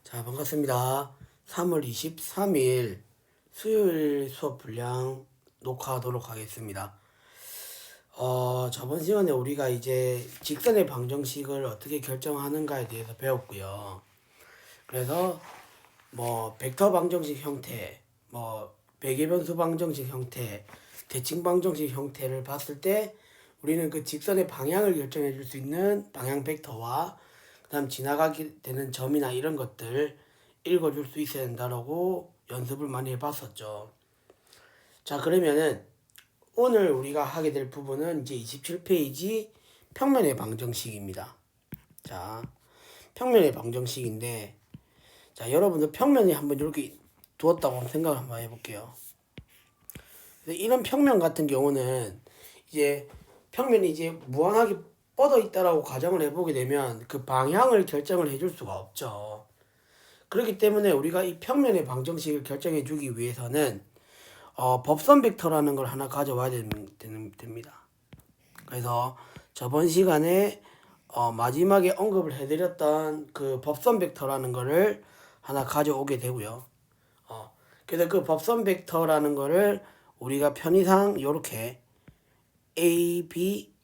자, 반갑습니다. 3월 23일 수요일 수업 분량 녹화하도록 하겠습니다. 저번 시간에 우리가 이제 직선의 방정식을 어떻게 결정하는가에 대해서 배웠고요. 그래서 벡터 방정식 형태, 배계변수 방정식 형태, 대칭 방정식 형태를 봤을 때 우리는 그 직선의 방향을 결정해 줄 수 있는 방향 벡터와 그다음 지나가게 되는 점이나 이런 것들 읽어줄 수 있어야 된다라고 연습을 많이 해봤었죠. 자, 그러면은 오늘 우리가 하게 될 부분은 이제 27페이지 평면의 방정식입니다. 자, 평면의 방정식인데, 자, 여러분들 평면이 한번 이렇게 두었다고 생각을 한번 해볼게요. 이런 평면 같은 경우는 이제 평면이 이제 무한하게 뻗어 있다라고 가정을 해보게 되면 그 방향을 결정을 해줄 수가 없죠. 그렇기 때문에 우리가 이 평면의 방정식을 결정해 주기 위해서는 법선 벡터라는 걸 하나 가져와야 됩니다. 그래서 저번 시간에 마지막에 언급을 해드렸던 그 법선 벡터라는 거를 하나 가져오게 되고요. 그래서 그 법선 벡터라는 거를 우리가 편의상 이렇게 A, B,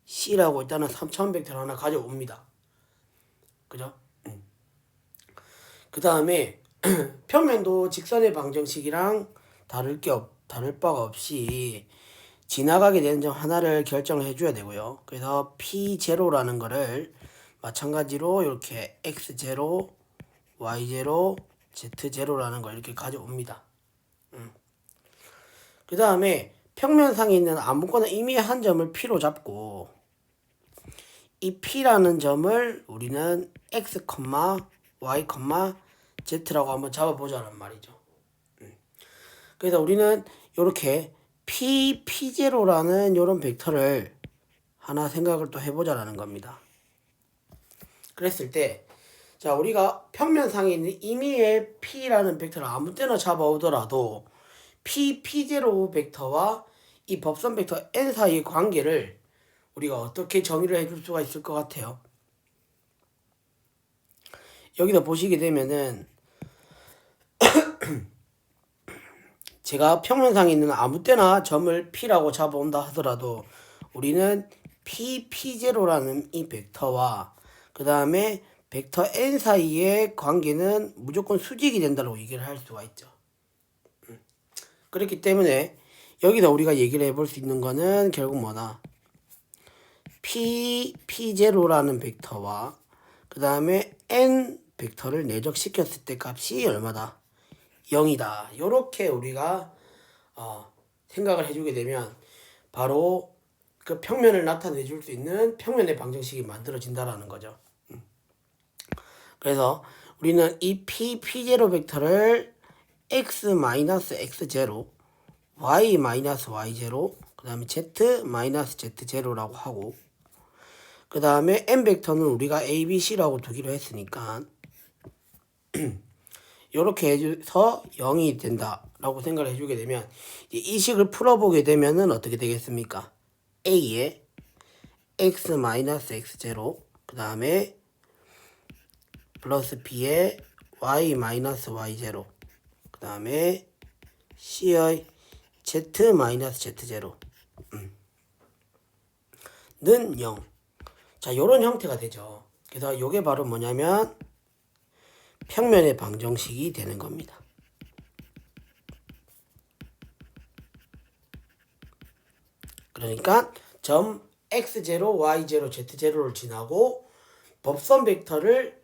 C라고 일단은 3차원 벡터를 하나 가져옵니다. 그죠? 그 다음에 평면도 직선의 방정식이랑 다를 바가 없이 지나가게 되는 점 하나를 결정을 해줘야 되고요. 그래서 P0라는 거를 마찬가지로 이렇게 X0, Y0, Z0라는 걸 이렇게 가져옵니다. 그 다음에 평면상에 있는 아무거나 이미 한 점을 P로 잡고 이 P라는 점을 우리는 X, Y, Z라고 한번 잡아보자는 말이죠. 그래서 우리는 이렇게 P0라는 이런 벡터를 하나 생각을 또 해보자라는 겁니다. 그랬을 때, 자, 우리가 평면상에 있는 임의의 P라는 벡터를 아무 때나 잡아오더라도 P0 벡터와 이 법선 벡터 N 사이의 관계를 우리가 어떻게 정의를 해줄 수가 있을 것 같아요? 여기다 보시게 되면은 제가 평면상에 있는 아무 때나 점을 P라고 잡아온다 하더라도 우리는 P0라는 이 벡터와 그 다음에 벡터 N 사이의 관계는 무조건 수직이 된다고 얘기를 할 수가 있죠. 그렇기 때문에 여기다 우리가 얘기를 해볼 수 있는 거는 결국 뭐나 P0라는 벡터와 그 다음에 N 벡터를 내적시켰을 때 값이 얼마다? 0이다. 요렇게 우리가 생각을 해주게 되면 바로 그 평면을 나타내 줄 수 있는 평면의 방정식이 만들어진다라는 거죠. 그래서 우리는 이 P0 벡터를 X-X0, Y-Y0, 그 다음에 Z-Z0라고 하고 그 다음에 N 벡터는 우리가 A, B, C라고 두기로 했으니까 이렇게 해서 0이 된다라고 생각을 해주게 되면 이 식을 풀어보게 되면은 어떻게 되겠습니까? A에 X-X0 그 다음에 플러스 B에 Y-Y0 그 다음에 C의 Z-Z0 는 0. 자, 요런 형태가 되죠. 그래서 요게 바로 뭐냐면 평면의 방정식이 되는 겁니다. 그러니까 점 X0, Y0, Z0를 지나고 법선 벡터를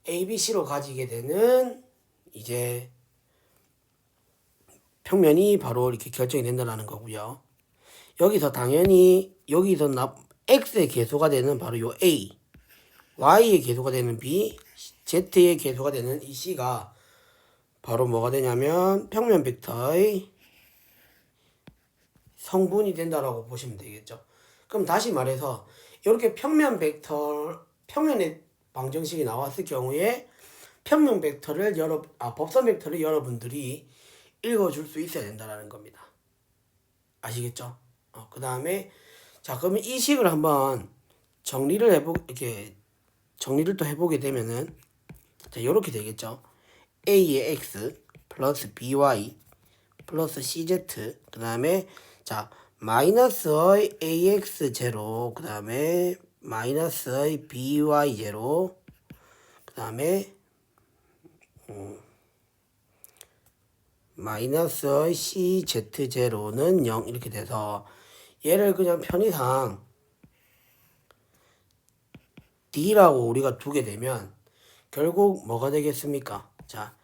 A, B, C로 가지게 되는 이제 평면이 바로 이렇게 결정이 된다는 거고요. 여기서 당연히 X의 계수가 되는 바로 요 A, Y의 계수가 되는 B, Z의 계수가 되는 이 C가 바로 뭐가 되냐면 평면 벡터의 성분이 된다라고 보시면 되겠죠. 그럼 다시 말해서 이렇게 평면의 방정식이 나왔을 경우에 법선 벡터를 여러분들이 읽어줄 수 있어야 된다라는 겁니다. 아시겠죠? 그 다음에 자, 그러면 이 식을 한번 정리를 또 해보게 되면은 자, 요렇게 되겠죠. a의 x 플러스 by 플러스 cz 그 다음에 자 마이너스의 ax 제로 그 다음에 마이너스의 by 제로 그 다음에 마이너스의 cz 제로는 0 이렇게 돼서 얘를 그냥 편의상 d라고 우리가 두게 되면 결국 뭐가 되겠습니까? 자,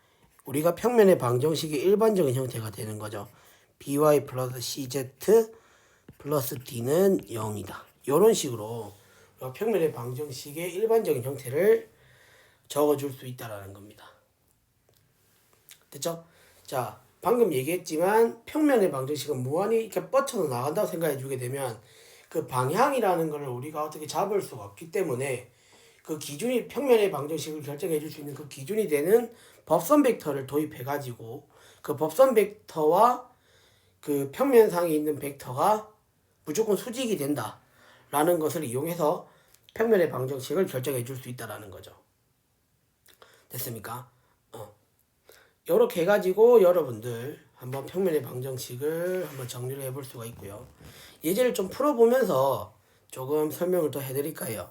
우리가 평면의 방정식의 일반적인 형태가 되는 거죠. by 플러스 cz 플러스 d는 0이다. 이런 식으로 평면의 방정식의 일반적인 형태를 적어줄 수 있다라는 겁니다. 됐죠? 자, 방금 얘기했지만 평면의 방정식은 무한히 이렇게 뻗쳐서 나간다고 생각해 주게 되면 그 방향이라는 걸 우리가 어떻게 잡을 수가 없기 때문에 그 기준이 평면의 방정식을 결정해 줄 수 있는 그 기준이 되는 법선 벡터를 도입해 가지고 그 법선 벡터와 그 평면상에 있는 벡터가 무조건 수직이 된다 라는 것을 이용해서 평면의 방정식을 결정해 줄 수 있다라는 거죠. 됐습니까? 이렇게 해가지고 여러분들 한번 평면의 방정식을 한번 정리를 해볼 수가 있고요. 예제를 좀 풀어보면서 조금 설명을 더 해드릴까요?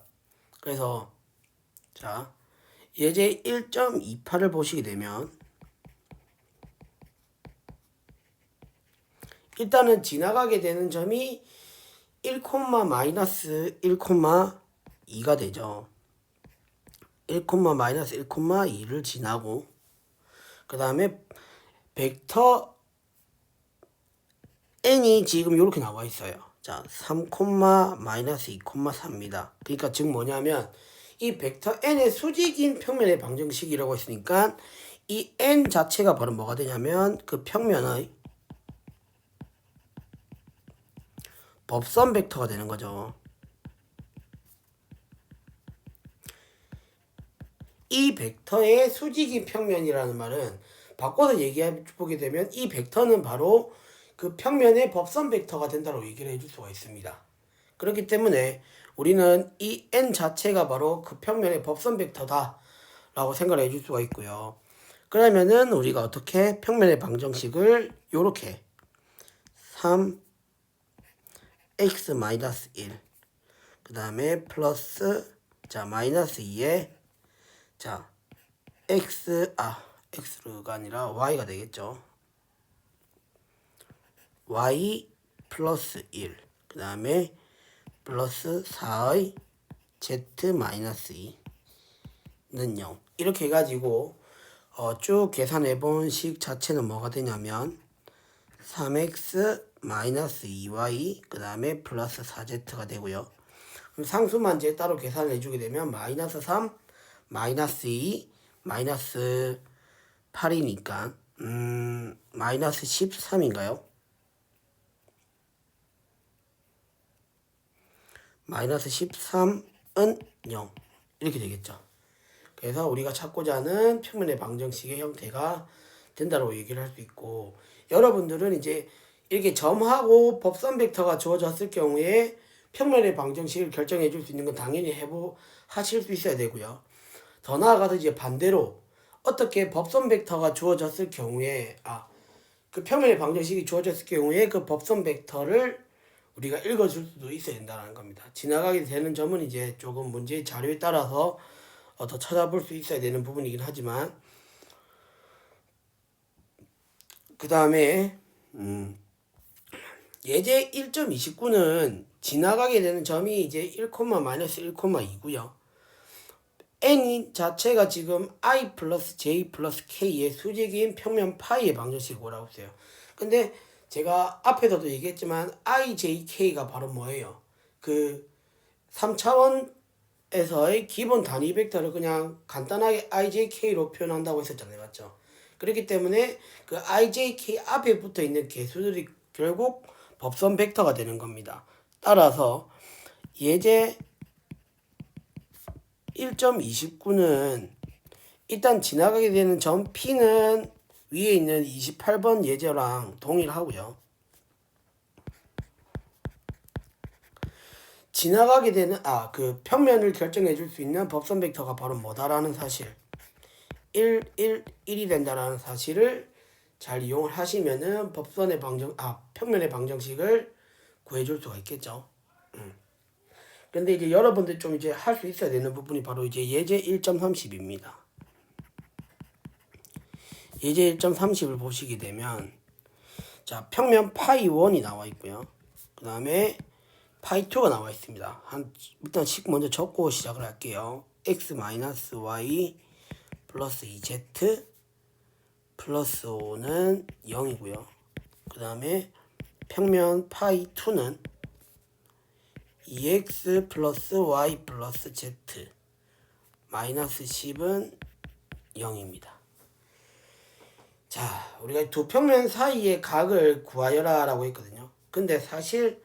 그래서 자 예제 1.28을 보시게 되면 일단은 지나가게 되는 점이 1, 마이너스 1,2가 되죠. 1, 마이너스 1,2를 지나고 그 다음에 벡터 n이 지금 이렇게 나와 있어요. 자, 3, 마이너스 2,3입니다. 그러니까 즉 뭐냐면 이 벡터 n의 수직인 평면의 방정식이라고 했으니까 이 n 자체가 바로 뭐가 되냐면 그 평면의 법선 벡터가 되는 거죠. 이 벡터의 수직인 평면이라는 말은 바꿔서 얘기해 보게 되면 이 벡터는 바로 그 평면의 법선 벡터가 된다고 얘기를 해줄 수가 있습니다. 그렇기 때문에 우리는 이 n 자체가 바로 그 평면의 법선 벡터다 라고 생각을 해줄 수가 있고요. 그러면은 우리가 어떻게 평면의 방정식을 요렇게 3x-1 그 다음에 플러스 자 마이너스 2에 자 x가 아니라 y가 되겠죠. y 플러스 1 그 다음에 플러스 4의 z 마이너스 2는 0 이렇게 해가지고 쭉 계산해본 식 자체는 뭐가 되냐면 3x 마이너스 2y 그 다음에 플러스 4z가 되고요. 그럼 상수만 이제 따로 계산을 해주게 되면 마이너스 3 마이너스 2 마이너스 8이니까 마이너스 13인가요? 마이너스 13은 0 이렇게 되겠죠. 그래서 우리가 찾고자 하는 평면의 방정식의 형태가 된다고 얘기를 할 수 있고 여러분들은 이제 이렇게 점하고 법선 벡터가 주어졌을 경우에 평면의 방정식을 결정해 줄 수 있는 건 당연히 하실 수 있어야 되고요. 더 나아가서 이제 반대로 어떻게 법선 벡터가 주어졌을 경우에 그 평면의 방정식이 주어졌을 경우에 그 법선 벡터를 우리가 읽어줄 수도 있어야 된다는 겁니다. 지나가게 되는 점은 이제 조금 문제의 자료에 따라서 더 찾아볼 수 있어야 되는 부분이긴 하지만 그 다음에 예제 1.29는 지나가게 되는 점이 이제 1, 마이너스 1,2고요. n 자체가 지금 i 플러스 j 플러스 k의 수직인 평면 파이의 방정식이 오라고 했어요. 근데 제가 앞에서도 얘기했지만 i, j, k가 바로 뭐예요? 그 3차원에서의 기본 단위 벡터를 그냥 간단하게 i, j, k로 표현한다고 했었잖아요. 맞죠? 그렇기 때문에 그 i, j, k 앞에 붙어 있는 개수들이 결국 법선 벡터가 되는 겁니다. 따라서 예제 1.29는 일단 지나가게 되는 점 P는 위에 있는 28번 예제랑 동일하고요. 지나가게 되는 그 평면을 결정해 줄 수 있는 법선 벡터가 바로 뭐다라는 사실 1이 된다라는 사실을 잘 이용을 하시면은 평면의 방정식을 구해줄 수가 있겠죠. 근데 이제 여러분들 좀 이제 할 수 있어야 되는 부분이 바로 이제 예제 1.30입니다. 예제 1.30을 보시게 되면 자, 평면 파이 1이 나와 있고요. 그 다음에 파이 2가 나와 있습니다. 일단 식 먼저 적고 시작을 할게요. x-y 플러스 2z 플러스 5는 0이고요. 그 다음에 평면 파이 2는 2x 플러스 y 플러스 z 마이너스 10은 0입니다. 자, 우리가 두 평면 사이의 각을 구하여라 라고 했거든요. 근데 사실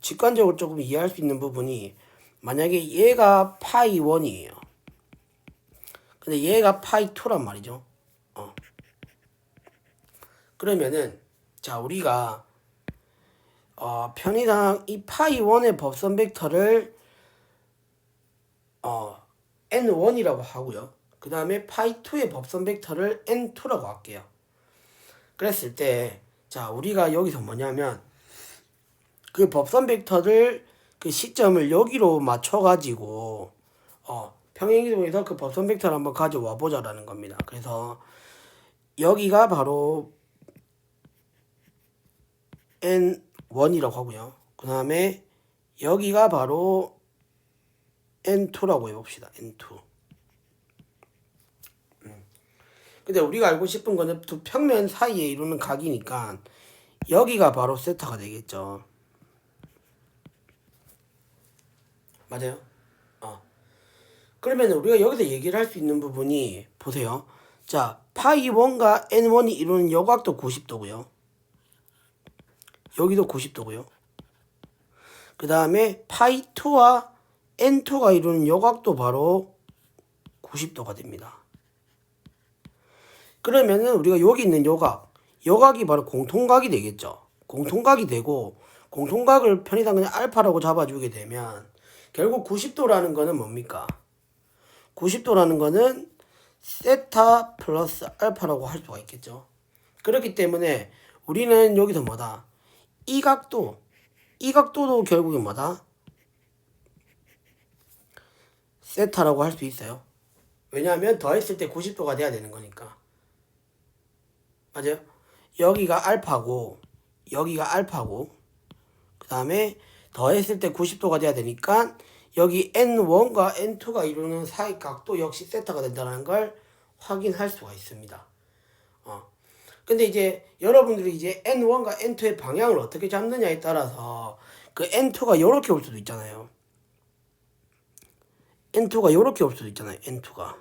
직관적으로 조금 이해할 수 있는 부분이 만약에 얘가 파이 1이에요. 근데 얘가 파이 2란 말이죠. 그러면은 자, 우리가 편의상 이 파이 1의 법선 벡터를 n1이라고 하고요. 그 다음에 파이 2의 법선 벡터를 n2라고 할게요. 그랬을 때 자, 우리가 여기서 뭐냐면 그 법선 벡터를 그 시점을 여기로 맞춰 가지고 평행이동에서 그 법선 벡터를 한번 가져와 보자라는 겁니다. 그래서 여기가 바로 n1이라고 하고요. 그 다음에 여기가 바로 n2라고 해봅시다. n2. 근데 우리가 알고 싶은 거는 두 평면 사이에 이루는 각이니까 여기가 바로 세타가 되겠죠. 맞아요? 그러면 우리가 여기서 얘기를 할 수 있는 부분이 보세요. 자, 파이 1과 n1이 이루는 여각도 90도고요. 여기도 90도고요. 그 다음에 파이 2와 n2가 이루는 여각도 바로 90도가 됩니다. 그러면은 우리가 여기 있는 여각이 바로 공통각이 되겠죠. 공통각이 되고 공통각을 편의상 그냥 알파라고 잡아주게 되면 결국 90도라는 거는 뭡니까? 90도라는 거는 세타 플러스 알파라고 할 수가 있겠죠. 그렇기 때문에 우리는 여기서 뭐다? 이 각도도 결국에 뭐다? 세타라고 할 수 있어요. 왜냐하면 더했을 때 90도가 돼야 되는 거니까. 맞아요? 여기가 알파고 그 다음에 더했을 때 90도가 돼야 되니까 여기 n1과 n2가 이루는 사이 각도 역시 세타가 된다는 걸 확인할 수가 있습니다. 근데 이제 여러분들이 이제 n1과 n2의 방향을 어떻게 잡느냐에 따라서 그 n2가 요렇게 올 수도 있잖아요. n2가 요렇게 올 수도 있잖아요. n2가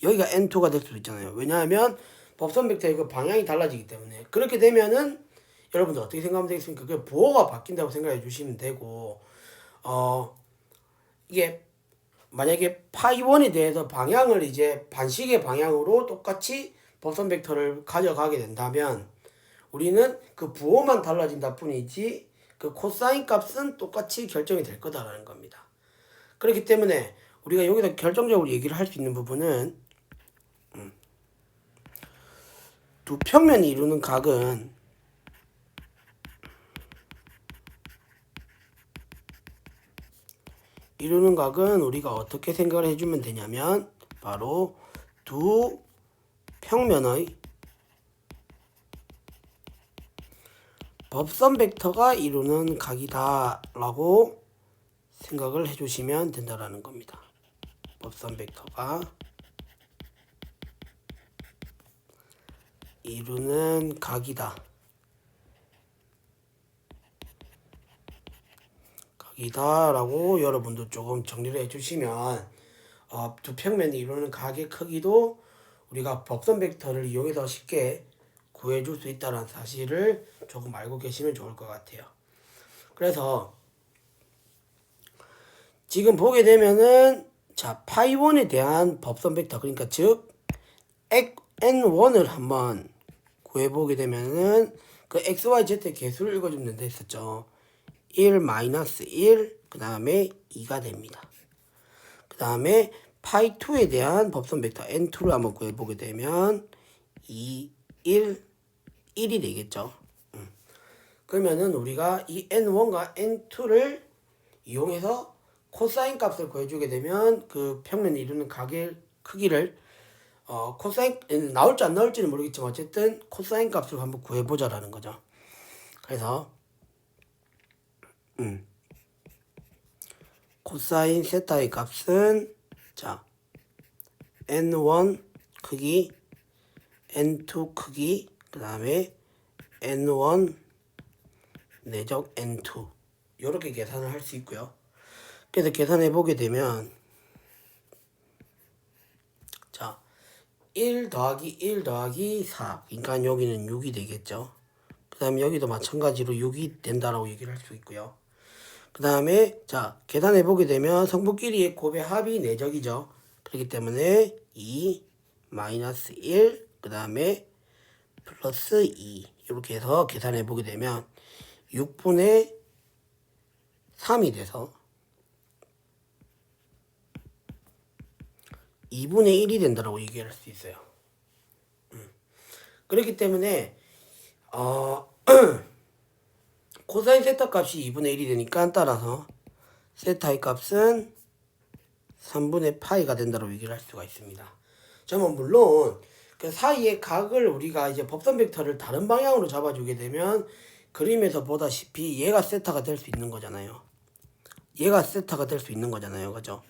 여기가 n2가 될 수도 있잖아요. 왜냐하면 법선 벡터의 그 방향이 달라지기 때문에. 그렇게 되면은 여러분들 어떻게 생각하면 되겠습니까? 그 부호가 바뀐다고 생각해 주시면 되고 이게 만약에 파이 1에 대해서 방향을 이제 반식의 방향으로 똑같이 법선 벡터를 가져가게 된다면 우리는 그 부호만 달라진다 뿐이지 그 코사인 값은 똑같이 결정이 될 거다라는 겁니다. 그렇기 때문에 우리가 여기서 결정적으로 얘기를 할 수 있는 부분은 두 평면이 이루는 각은 우리가 어떻게 생각을 해주면 되냐면 바로 두 평면의 법선 벡터가 이루는 각이다 라고 생각을 해주시면 된다라는 겁니다. 법선 벡터가 이루는 각이다 라고 여러분도 조금 정리를 해주시면 두 평면이 이루는 각의 크기도 우리가 법선 벡터를 이용해서 쉽게 구해줄 수 있다는 사실을 조금 알고 계시면 좋을 것 같아요. 그래서 지금 보게 되면은 자, 파이 1에 대한 법선 벡터, 그러니까 즉 n1을 한번 구해보게 되면은 그 xyz의 개수를 읽어주면 된다 했었죠. 1, -1, 그 다음에 2가 됩니다. 그 다음에 파이2에 대한 법선 벡터 n2를 한번 구해보게 되면 2, 1, 1이 되겠죠. 그러면은 우리가 이 n1과 n2를 이용해서 코사인 값을 구해주게 되면 그 평면을 이루는 각의 크기를 코사인 나올지 안 나올지는 모르겠지만 어쨌든 코사인 값을 한번 구해보자라는 거죠. 그래서 코사인 세타의 값은 자 n1 크기 n2 크기 그 다음에 n1 내적 n2 이렇게 계산을 할 수 있고요. 그래서 계산해 보게 되면 자 1 더하기 1 더하기 4 그러니까 여기는 6이 되겠죠. 그 다음에 여기도 마찬가지로 6이 된다라고 얘기를 할 수 있고요. 그 다음에 자 계산해 보게 되면 성분끼리의 곱의 합이 내적이죠. 그렇기 때문에 2 마이너스 1 그 다음에 플러스 2 이렇게 해서 계산해 보게 되면 6분의 3이 돼서 2분의 1이 된다라고 얘기할 수 있어요. 그렇기 때문에 코사인 세타 값이 2분의 1이 되니까 따라서 세타의 값은 3분의 파이가 된다고 얘기를 할 수가 있습니다. 그러면 물론 그 사이의 각을 우리가 이제 법선 벡터를 다른 방향으로 잡아주게 되면 그림에서 보다시피 얘가 세타가 될 수 있는 거잖아요. 얘가 세타가 될 수 있는 거잖아요. 그죠?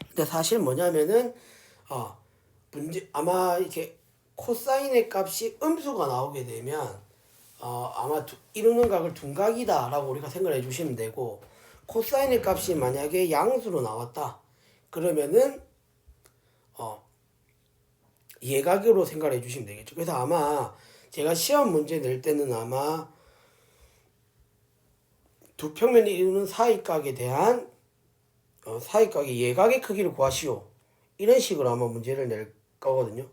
근데 사실 뭐냐면은 문제 아마 이렇게 코사인의 값이 음수가 나오게 되면 아마 이루는 각을 둔각이다 라고 우리가 생각을 해주시면 되고, 코사인의 값이 만약에 양수로 나왔다 그러면은 예각으로 생각을 해주시면 되겠죠. 그래서 아마 제가 시험 문제 낼 때는 아마 두 평면이 이루는 사이각에 대한 사이각의 예각의 크기를 구하시오 이런 식으로 아마 문제를 낼 거거든요.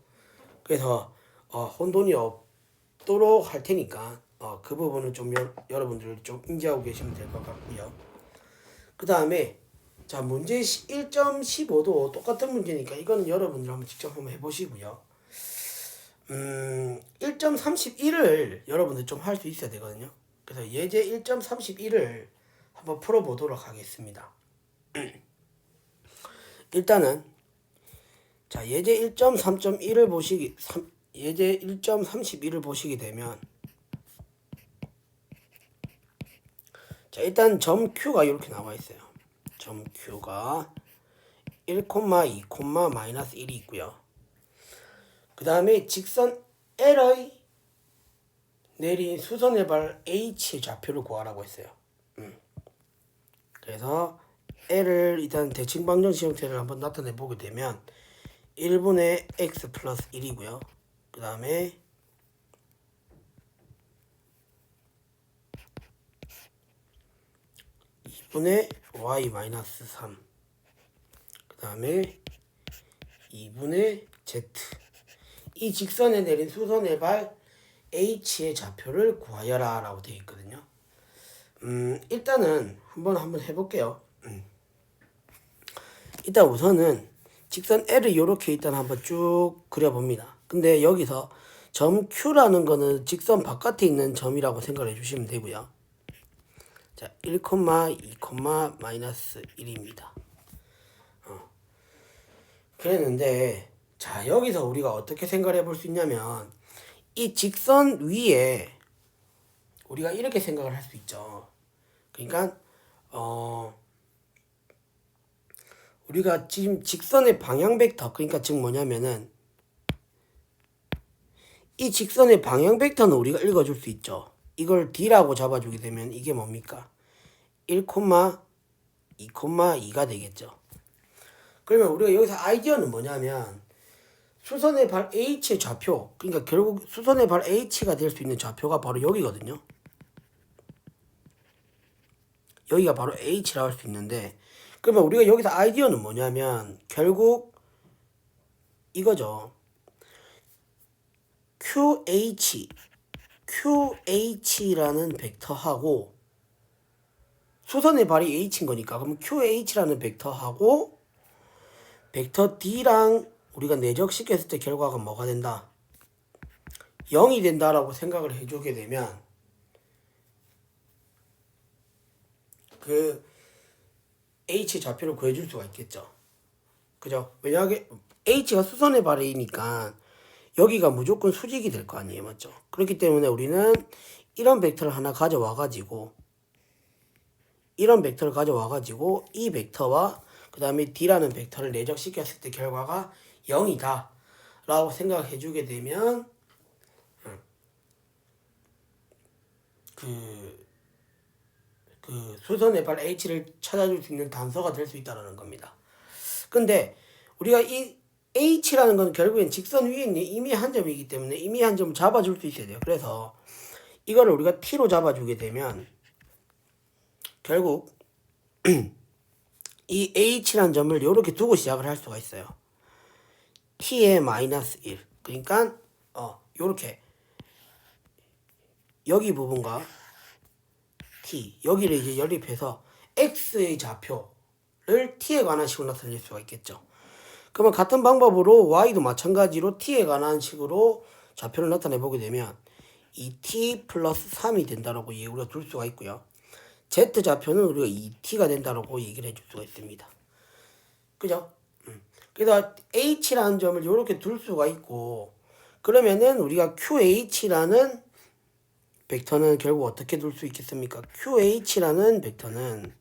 그래서 혼돈이 없도록 할 테니까 그 부분은 좀 여러분들 좀 인지하고 계시면 될 것 같고요. 그 다음에 자 문제 1.15도 똑같은 문제니까 이거는 여러분들 한번 직접 한번 해보시고요. 1.31을 여러분들 좀 할 수 있어야 되거든요. 그래서 예제 1.31을 한번 풀어보도록 하겠습니다. 일단은 자 예제 1.3.1을 보시기 예제 1.31을 보시게 되면 자 일단 점 Q가 이렇게 나와 있어요. 점 Q가 1, 2, 마이너스 1이 있고요. 그 다음에 직선 L의 내린 수선의 발 H의 좌표를 구하라고 했어요. 그래서 L을 일단 대칭 방정식 형태를 한번 나타내 보게 되면 1분의 x 플러스 1이고요. 그 다음에 2분의 y 마이너스 3. 그 다음에 2분의 z. 이 직선에 내린 수선의 발 h의 좌표를 구하여라 라고 되어 있거든요. 일단은 한번 해볼게요. 일단 우선은 직선 L을 이렇게 일단 한번 쭉 그려봅니다. 근데 여기서 점 Q라는 거는 직선 바깥에 있는 점이라고 생각해 주시면 되고요. 자, 1, 2, 마이너스 1입니다. 그랬는데 자 여기서 우리가 어떻게 생각해 볼 수 있냐면 이 직선 위에 우리가 이렇게 생각을 할 수 있죠. 그러니까 우리가 지금 직선의 방향 벡터 그러니까 즉 뭐냐면은 이 직선의 방향 벡터는 우리가 읽어줄 수 있죠. 이걸 D라고 잡아주게 되면 이게 뭡니까? 1, 2, 2가 되겠죠. 그러면 우리가 여기서 아이디어는 뭐냐면 수선의 발 H의 좌표 그러니까 결국 수선의 발 H가 될 수 있는 좌표가 바로 여기거든요. 여기가 바로 H라고 할 수 있는데 그러면 우리가 여기서 아이디어는 뭐냐면 결국 이거죠. QH라는 벡터하고 수선의 발이 H인 거니까 그럼 QH라는 벡터하고 벡터 D랑 우리가 내적시켰을 때 결과가 뭐가 된다? 0이 된다라고 생각을 해주게 되면 그 H 좌표를 구해줄 수가 있겠죠. 그죠? 왜냐하면 H가 수선의 발이니까 여기가 무조건 수직이 될 거 아니에요. 맞죠? 그렇기 때문에 우리는 이런 벡터를 하나 가져와 가지고 이 벡터와 그 다음에 D라는 벡터를 내적시켰을 때 결과가 0이다 라고 생각해 주게 되면 그 수선의 발 H를 찾아줄 수 있는 단서가 될 수 있다는 겁니다. 근데 우리가 이 H라는 건 결국엔 직선 위에 있는 임의 한 점이기 때문에 임의 한 점을 잡아줄 수 있어야 돼요. 그래서 이거를 우리가 T로 잡아주게 되면 결국 이 H라는 점을 이렇게 두고 시작을 할 수가 있어요. T의 마이너스 1. 그러니까 요렇게 여기 부분과 T 여기를 이제 연립해서 X의 좌표를 T에 관한 식으로 나타낼 수가 있겠죠. 그러면 같은 방법으로 Y도 마찬가지로 T에 관한 식으로 좌표를 나타내 보게 되면 이 T 플러스 3이 된다라고 우리가 둘 수가 있고요. Z 좌표는 우리가 2T가 된다라고 얘기를 해줄 수가 있습니다. 그죠? 그래서 H라는 점을 이렇게 둘 수가 있고 그러면은 우리가 QH라는 벡터는 결국 어떻게 둘 수 있겠습니까? QH라는 벡터는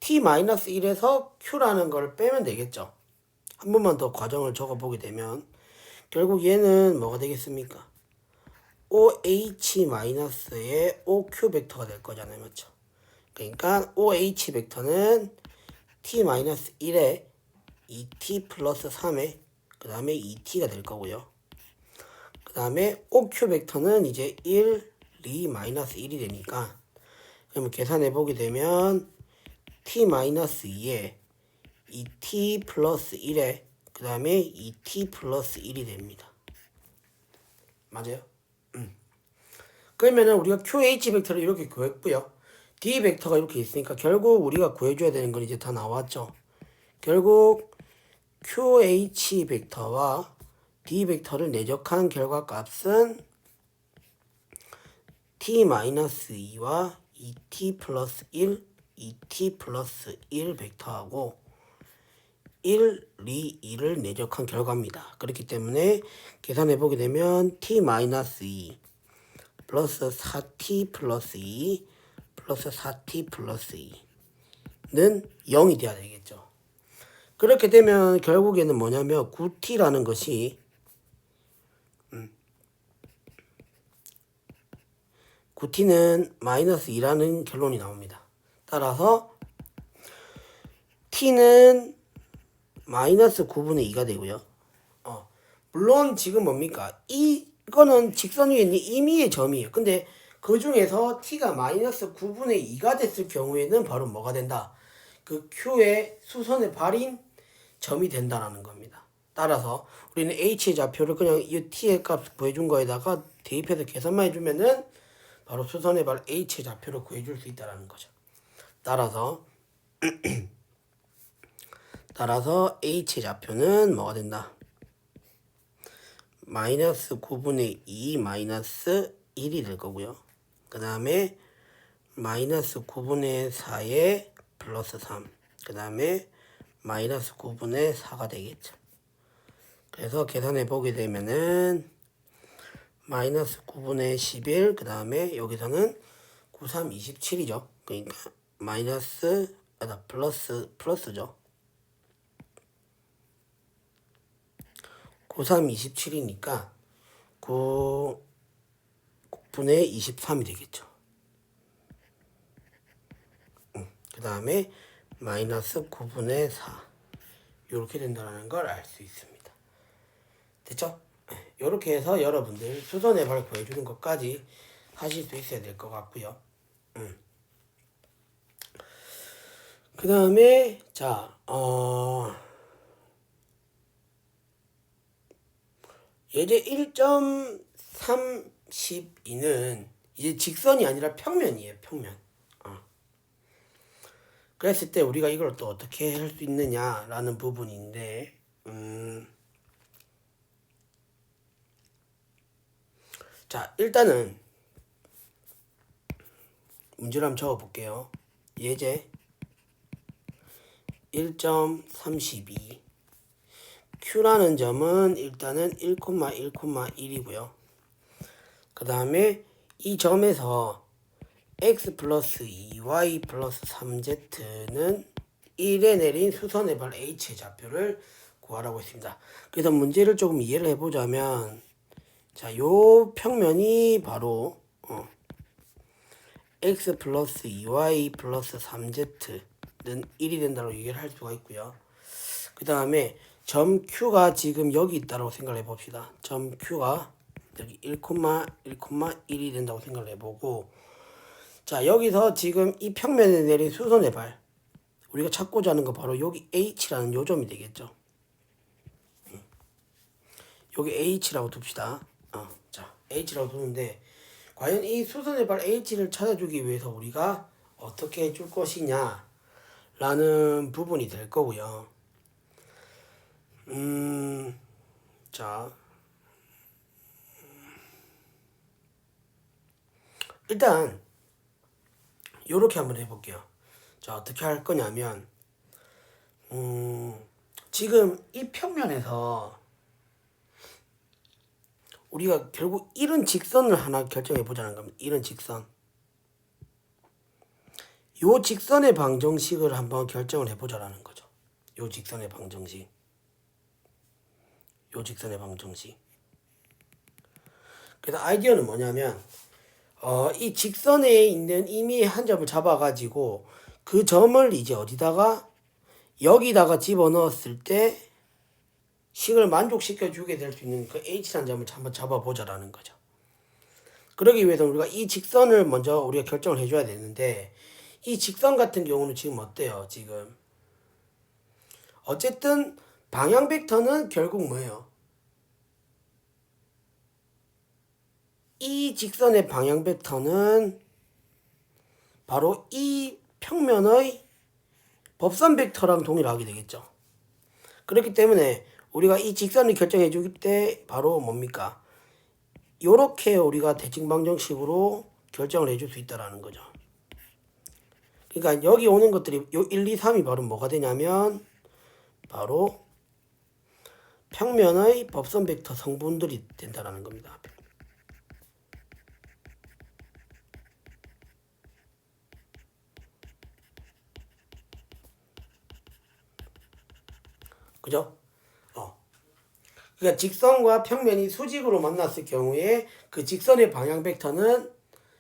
T-1에서 Q라는 걸 빼면 되겠죠. 한 번만 더 과정을 적어보게 되면 결국 얘는 뭐가 되겠습니까? OH-의 OQ 벡터가 될 거잖아요. 맞죠? 그러니까 OH 벡터는 T-1에 2T 플러스 3에 그 다음에 2T가 될 거고요. 그 다음에 OQ 벡터는 이제 1, 2, 마이너스 1이 되니까 그러면 계산해 보게 되면 T-2에 2T 플러스 1에 그 다음에 2T 플러스 1이 됩니다. 맞아요? 그러면은 우리가 QH 벡터를 이렇게 구했고요. D 벡터가 이렇게 있으니까 결국 우리가 구해줘야 되는 건 이제 다 나왔죠. 결국 QH 벡터와 D 벡터를 내적한 결과값은 T-2와 2T 플러스 1, 2T 플러스 1 벡터하고 1, 2, 2를 내적한 결과입니다. 그렇기 때문에 계산해 보게 되면 T-2 플러스 4T 플러스 2 플러스 4T 플러스 2는 0이 돼야 되겠죠. 그렇게 되면 결국에는 뭐냐면 9T라는 것이 9T는 마이너스 2라는 결론이 나옵니다. 따라서 T는 마이너스 9분의 2가 되고요. 물론 지금 뭡니까? 이거는 직선 위에 있는 임의의 점이에요. 근데 그 중에서 T가 마이너스 9분의 2가 됐을 경우에는 바로 뭐가 된다? 그 Q의 수선의 발인 점이 된다라는 겁니다. 따라서 우리는 H의 좌표를 그냥 이 T의 값 구해준 거에다가 대입해서 계산만 해주면은 바로 수선의 발 H의 좌표를 구해줄 수 있다라는 거죠. 따라서 H의 좌표는 뭐가 된다? 마이너스 9분의 2 마이너스 1이 될 거고요. 그 다음에 마이너스 9분의 4에 플러스 3. 그 다음에 마이너스 9분의 4가 되겠죠. 그래서 계산해 보게 되면은 마이너스 9분의 11, 그 다음에 여기서는 9, 3, 27이죠. 그러니까 마이너스, 플러스죠. 9, 3, 27이니까 9분의 23이 되겠죠. 그 다음에 마이너스 9분의 4 이렇게 된다는 걸 알 수 있습니다. 됐죠? 이렇게 해서 여러분들 수선의 발 구해주는 것까지 하실 수 있어야 될 것 같고요. 그 다음에 자 예제 1.32는 이제 직선이 아니라 평면이에요. 평면. 그랬을 때 우리가 이걸 또 어떻게 할 수 있느냐라는 부분인데, 자, 일단은 문제를 한번 적어볼게요. 예제 1.32 Q라는 점은 일단은 1,1,1이고요. 그 다음에 이 점에서 x 플러스 2y 플러스 3z는 1에 내린 수선의 발 h의 좌표를 구하라고 했습니다. 그래서 문제를 조금 이해를 해보자면, 자, 요 평면이 바로 x 플러스 2y 플러스 3z는 1이 된다고 얘기를 할 수가 있고요. 그 다음에 점 Q가 지금 여기 있다고 생각을 해봅시다. 점 Q가 여기 1,1,1이 된다고 생각을 해보고, 자, 여기서 지금 이 평면에 내린 수선의 발, 우리가 찾고자 하는 거 바로 여기 H라는 요점이 되겠죠. 여기 H라고 둡시다. 자, H라고 두는데, 과연 이 수선의 발 H를 찾아주기 위해서 우리가 어떻게 해줄 것이냐 라는 부분이 될 거고요. 자, 일단 요렇게 한번 해볼게요. 자, 어떻게 할 거냐면, 지금 이 평면에서 우리가 결국 이런 직선을 하나 결정해 보자는 겁니다. 이런 직선. 요 직선의 방정식을 한번 결정을 해 보자라는 거죠. 요 직선의 방정식. 요 직선의 방정식. 그래서 아이디어는 뭐냐면, 이 직선에 있는 임의의 한 점을 잡아가지고 그 점을 이제 어디다가 여기다가 집어넣었을 때 식을 만족시켜 주게 될 수 있는 그 H라는 점을 한번 잡아보자라는 거죠. 그러기 위해서 우리가 이 직선을 먼저 우리가 결정을 해줘야 되는데, 이 직선 같은 경우는 지금 어때요? 지금 어쨌든 방향 벡터는 결국 뭐예요? 이 직선의 방향 벡터는 바로 이 평면의 법선 벡터랑 동일하게 되겠죠. 그렇기 때문에 우리가 이 직선을 결정해 주기 때 바로 뭡니까? 요렇게 우리가 대칭방정식으로 결정을 해줄 수 있다라는 거죠. 그러니까 여기 오는 것들이 요 1, 2, 3이 바로 뭐가 되냐면 바로 평면의 법선 벡터 성분들이 된다라는 겁니다. 그죠? 그러니까 직선과 평면이 수직으로 만났을 경우에 그 직선의 방향 벡터는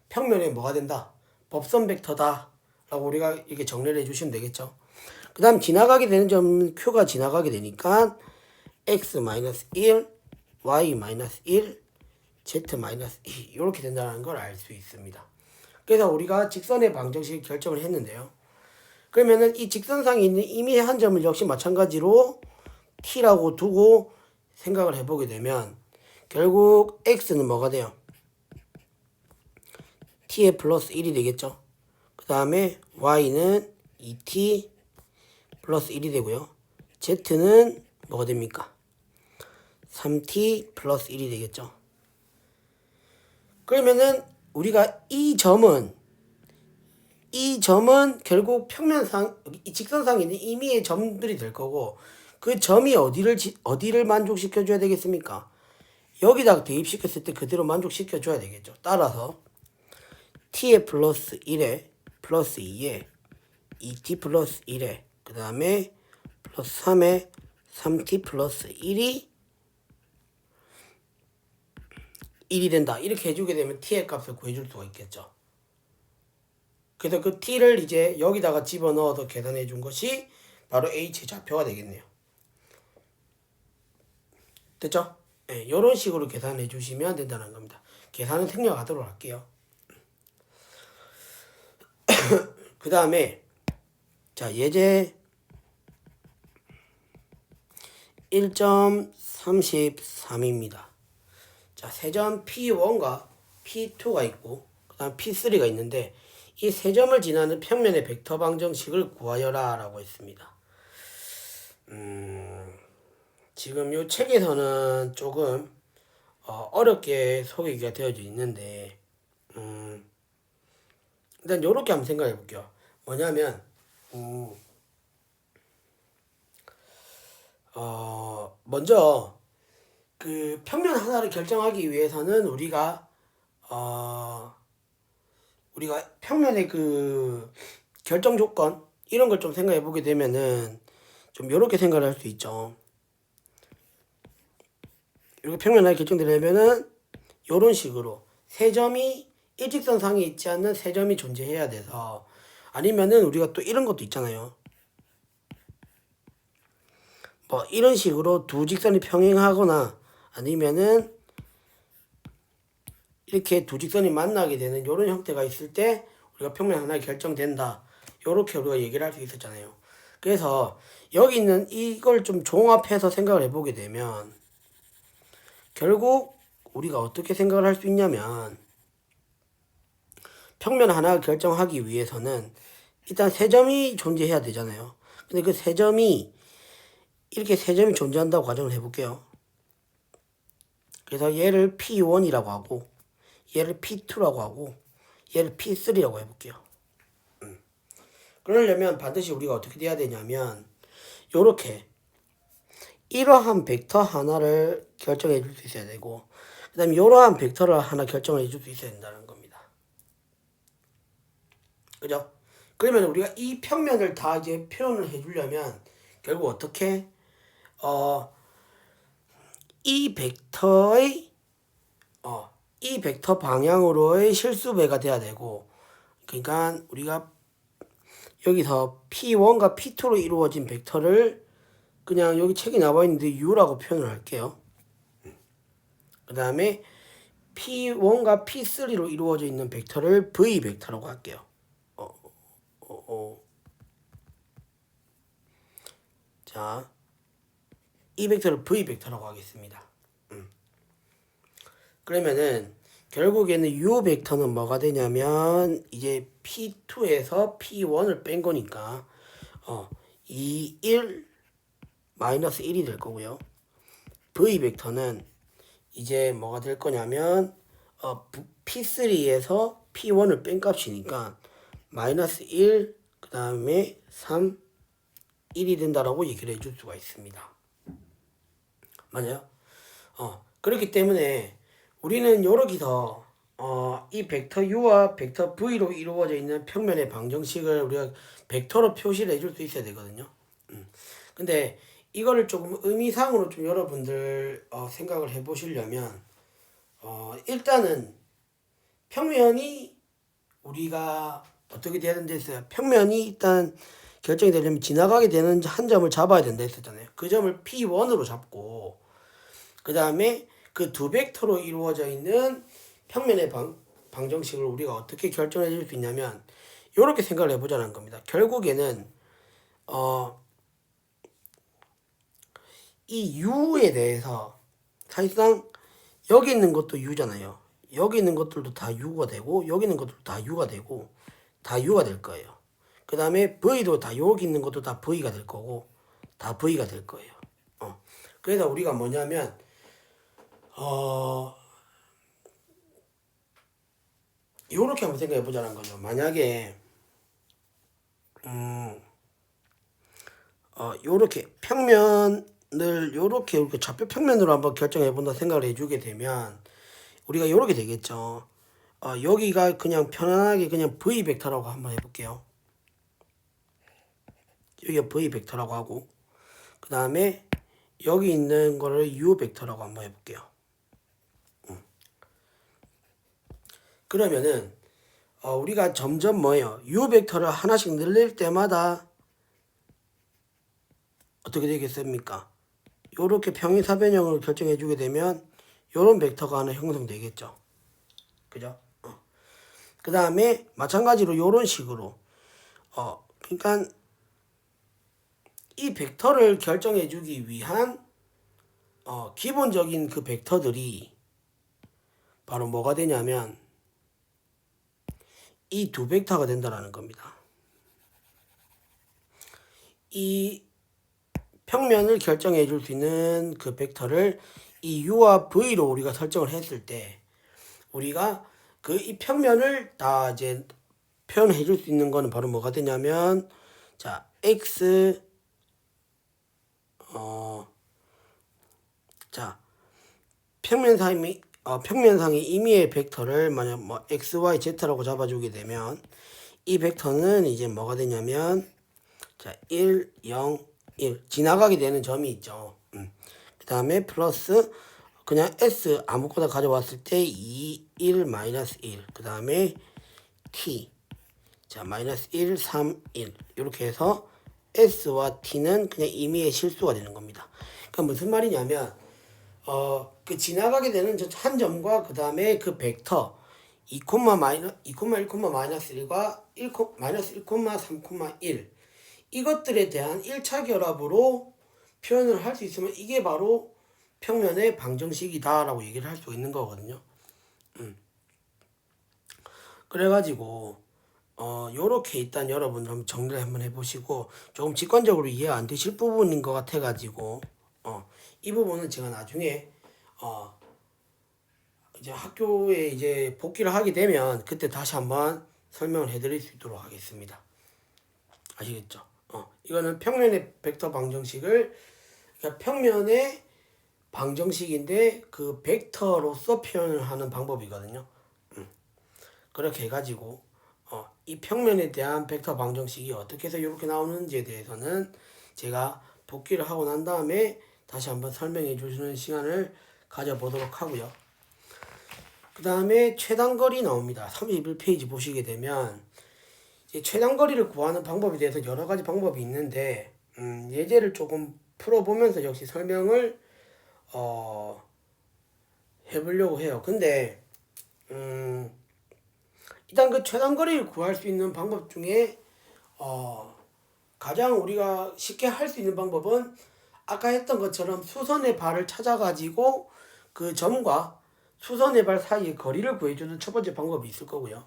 평면에 뭐가 된다? 법선 벡터다 라고 우리가 이렇게 정리를 해주시면 되겠죠. 그 다음 지나가게 되는 점 Q가 지나가게 되니까 x-1, y-1, z-2 이렇게 된다는 걸 알 수 있습니다. 그래서 우리가 직선의 방정식 결정을 했는데요. 그러면은 이 직선상에 있는 임의의 한 점을 역시 마찬가지로 t라고 두고 생각을 해보게 되면 결국 x는 뭐가 돼요? t의 플러스 1이 되겠죠. 그 다음에 y는 2t 플러스 1이 되고요. z는 뭐가 됩니까? 3t 플러스 1이 되겠죠. 그러면은 우리가 이 점은 결국 평면상 이 직선상에 있는 임의의 점들이 될 거고, 그 점이 어디를 만족시켜 줘야 되겠습니까? 여기다가 대입시켰을 때 그대로 만족시켜 줘야 되겠죠. 따라서 t의 플러스 1에 플러스 2에 2t 플러스 1에 그 다음에 플러스 3에 3t 플러스 1이 된다. 이렇게 해주게 되면 t의 값을 구해줄 수가 있겠죠. 그래서 그 t를 이제 여기다가 집어넣어서 계산해 준 것이 바로 h의 좌표가 되겠네요. 됐죠? 네, 이런 식으로 계산해 주시면 된다는 겁니다. 계산은 생략하도록 할게요. 그 다음에 자, 예제 1.33입니다. 자, 세점 P1과 P2가 있고 그 다음 P3가 있는데, 이 세 점을 지나는 평면의 벡터 방정식을 구하여라 라고 했습니다. 지금 이 책에서는 조금 어렵게 소개가 되어져 있는데 일단 이렇게 한번 생각해 볼게요. 뭐냐면 먼저 그 평면 하나를 결정하기 위해서는 우리가 평면의 그 결정 조건 이런 걸 좀 생각해 보게 되면은 좀 이렇게 생각을 할 수 있죠. 이렇게 평면 하나 결정되려면은 이런 식으로 세 점이 일직선상에 있지 않는 세 점이 존재해야 돼서, 아니면은 우리가 또 이런 것도 있잖아요. 뭐 이런 식으로 두 직선이 평행하거나 아니면은 이렇게 두 직선이 만나게 되는 이런 형태가 있을 때 우리가 평면 하나 결정된다. 이렇게 우리가 얘기를 할 수 있었잖아요. 그래서 여기 있는 이걸 좀 종합해서 생각을 해보게 되면 결국 우리가 어떻게 생각을 할 수 있냐면, 평면 하나 결정하기 위해서는 일단 세 점이 존재해야 되잖아요. 근데 그 세 점이 이렇게 세 점이 존재한다고 가정을 해볼게요. 그래서 얘를 P1이라고 하고 얘를 P2라고 하고 얘를 P3라고 해볼게요. 그러려면 반드시 우리가 어떻게 돼야 되냐면 요렇게 이러한 벡터 하나를 결정해 줄 수 있어야 되고, 그 다음에 이러한 벡터를 하나 결정해 줄 수 있어야 된다는 겁니다. 그죠? 그러면 우리가 이 평면을 다 이제 표현을 해주려면 결국 어떻게 이 벡터의 이 벡터 방향으로의 실수배가 돼야 되고, 그러니까 우리가 여기서 P1과 P2로 이루어진 벡터를 그냥 여기 책에 나와 있는데 U라고 표현을 할게요. 그 다음에 P1과 P3로 이루어져 있는 벡터를 V 벡터라고 할게요. 자, 이 벡터를 V 벡터라고 하겠습니다. 그러면은 결국에는 U 벡터는 뭐가 되냐면 이제 P2에서 P1을 뺀 거니까 2, 1, 마이너스 1이 될 거고요. V 벡터는 이제 뭐가 될 거냐면 P3에서 P1을 뺀 값이니까 마이너스 1, 그 다음에 3, 1이 된다라고 얘기를 해줄 수가 있습니다. 맞아요? 그렇기 때문에 우리는 여기서 이 벡터 U와 벡터 V로 이루어져 있는 평면의 방정식을 우리가 벡터로 표시를 해줄 수 있어야 되거든요. 근데 이거를 조금 의미상으로 좀 여러분들 생각을 해보시려면 일단은 평면이 우리가 어떻게 돼야 된다 했어요? 평면이 일단 결정이 되려면 지나가게 되는 한 점을 잡아야 된다 했었잖아요. 그 점을 P1으로 잡고 그 다음에 그 두 벡터로 이루어져 있는 평면의 방정식을 우리가 어떻게 결정해 줄 수 있냐면 이렇게 생각을 해보자는 겁니다. 결국에는 이 U에 대해서 사실상 여기 있는 것도 U잖아요. 여기 있는 것들도 다 U가 되고 여기 있는 것들도 다 U가 되고 다 U가 될 거예요. 그 다음에 V도 다 여기 있는 것도 다 V가 될 거고 다 V가 될 거예요. 그래서 우리가 뭐냐면 요렇게 한번 생각해 보자는 거죠. 만약에 요렇게 평면을 요렇게 좌표 평면으로 한번 결정해 본다 생각을 해주게 되면 우리가 요렇게 되겠죠. 여기가 그냥 편안하게 그냥 V 벡터라고 한번 해볼게요. 여기가 V 벡터라고 하고 그 다음에 여기 있는 거를 U 벡터라고 한번 해볼게요. 그러면은 우리가 점점 뭐예요? U 벡터를 하나씩 늘릴 때마다 어떻게 되겠습니까? 요렇게 평행사변형으로 결정해 주게 되면 요런 벡터가 하나 형성되겠죠. 그죠? 그 다음에 마찬가지로 요런 식으로 그러니까 이 벡터를 결정해 주기 위한 기본적인 그 벡터들이 바로 뭐가 되냐면 이 두 벡터가 된다라는 겁니다. 이 평면을 결정해 줄 수 있는 그 벡터를 이 u와 v로 우리가 설정을 했을 때 우리가 그 이 평면을 다 이제 표현해 줄 수 있는 거는 바로 뭐가 되냐면 자 x 자 평면상의 임의의 벡터를 만약 뭐 x, y, z라고 잡아주게 되면 이 벡터는 이제 뭐가 되냐면 자 1, 0, 1 지나가게 되는 점이 있죠. 그 다음에 플러스 그냥 s 아무거나 가져왔을 때 2, 1, 마이너스 1 그 다음에 t 자 마이너스 1, 3, 1 이렇게 해서 s와 t는 그냥 임의의 실수가 되는 겁니다. 그러니까 무슨 말이냐면 그 지나가게 되는 한 점과 그 다음에 그 벡터 2, 1, 마이너스 1과 1, 마이너스 1, 3, 1 이것들에 대한 1차 결합으로 표현을 할 수 있으면 이게 바로 평면의 방정식이다 라고 얘기를 할 수 있는 거거든요. 그래가지고 요렇게 일단 여러분 좀 정리를 한번 해보시고 조금 직관적으로 이해 안 되실 부분인 것 같아가지고 이 부분은 제가 나중에 이제 학교에 이제 복귀를 하게 되면 그때 다시 한번 설명을 해드릴 수 있도록 하겠습니다. 아시겠죠? 이거는 평면의 벡터 방정식을 그러니까 평면의 방정식인데 그 벡터로서 표현을 하는 방법이거든요. 그렇게 해가지고 이 평면에 대한 벡터 방정식이 어떻게 해서 이렇게 나오는지에 대해서는 제가 복귀를 하고 난 다음에 다시 한번 설명해 주시는 시간을 가져보도록 하고요. 그 다음에 최단거리 나옵니다. 31페이지 보시게 되면 이제 최단거리를 구하는 방법에 대해서 여러 가지 방법이 있는데 예제를 조금 풀어보면서 역시 설명을 해보려고 해요. 근데 일단 그 최단거리를 구할 수 있는 방법 중에 가장 우리가 쉽게 할 수 있는 방법은 아까 했던 것처럼 수선의 발을 찾아가지고 그 점과 수선의 발 사이의 거리를 구해주는 첫 번째 방법이 있을 거고요.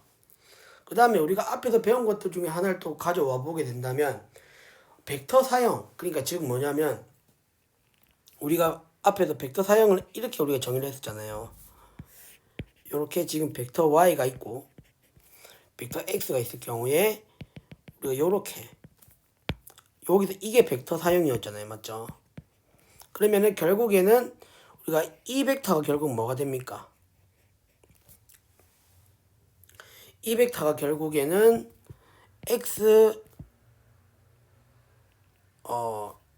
그 다음에 우리가 앞에서 배운 것들 중에 하나를 또 가져와 보게 된다면 벡터 사형, 그러니까 즉 뭐냐면 우리가 앞에서 벡터 사형을 이렇게 우리가 정의를 했었잖아요. 이렇게 지금 벡터 y가 있고 벡터 x가 있을 경우에 우리가 요렇게 여기서 이게 벡터 사형이었잖아요. 맞죠? 그러면은 결국에는 우리가 이 벡터가 결국 뭐가 됩니까? 이 벡터가 결국에는 x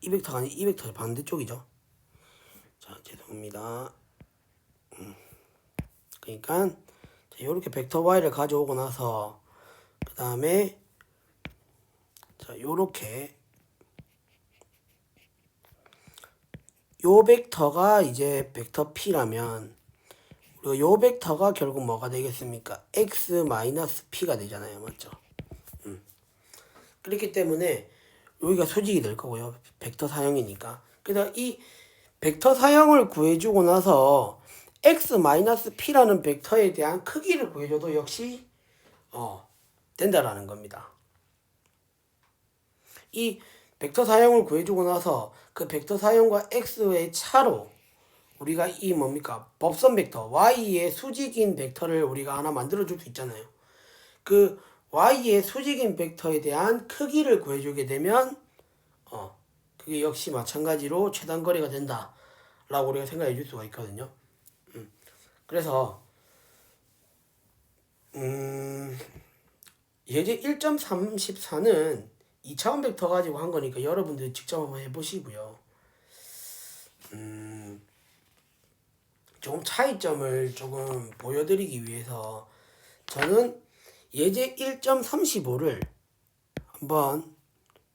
이 벡터가 아니 이 벡터 반대쪽이죠. 자 죄송합니다. 그러니까 이렇게 벡터 y를 가져오고 나서 그 다음에 자 요렇게 요 벡터가 이제 벡터 p라면 그리고 요 벡터가 결국 뭐가 되겠습니까? x-p가 되잖아요. 맞죠? 그렇기 때문에 여기가 수직이 될 거고요. 벡터 사형이니까. 그래서 이 벡터 사형을 구해주고 나서 x-p라는 벡터에 대한 크기를 구해줘도 역시 된다라는 겁니다. 이 벡터 사형을 구해주고 나서 그 벡터 사형과 x의 차로 우리가 이 뭡니까? 법선 벡터 y의 수직인 벡터를 우리가 하나 만들어 줄 수 있잖아요. 그 y의 수직인 벡터에 대한 크기를 구해주게 되면 그게 역시 마찬가지로 최단거리가 된다 라고 우리가 생각해 줄 수가 있거든요. 그래서 예제 1.34는 2차원 벡터 가지고 한 거니까 여러분들 직접 한번 해보시고요. 조금 차이점을 조금 보여드리기 위해서 저는 예제 1.35를 한번